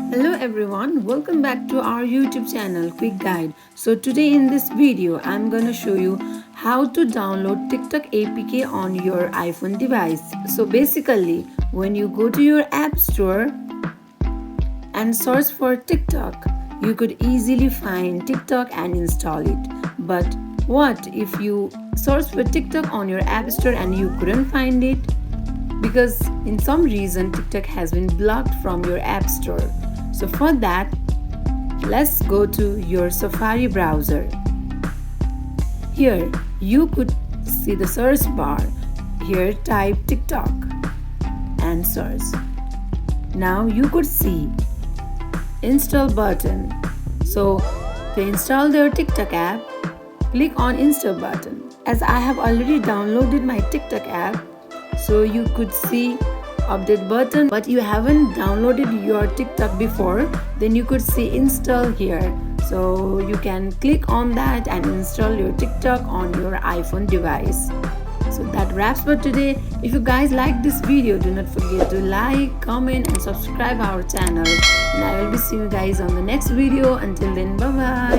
Hello everyone, welcome back to our YouTube channel Quick Guide. So today in this video I'm gonna show you how to download TikTok APK on your iPhone device. So basically when you go to your app store and search for TikTok, you could easily find TikTok and install it. But what if you search for TikTok on your app store and you couldn't find it? Because in some reason TikTok has been blocked from your app store. So for that, let's go to your Safari browser. Here you could see the search bar. Here type TikTok and search. Now you could see install button. So to install your TikTok app, click on install button. As I have already downloaded my TikTok app, so you could see update button, but you haven't downloaded your TikTok before, then you could see install here. So you can click on that and install your TikTok on your iPhone device. So that wraps for today. If you guys like this video, do not forget to like, comment and subscribe our channel. And I will be seeing you guys on the next video. Until then, bye bye.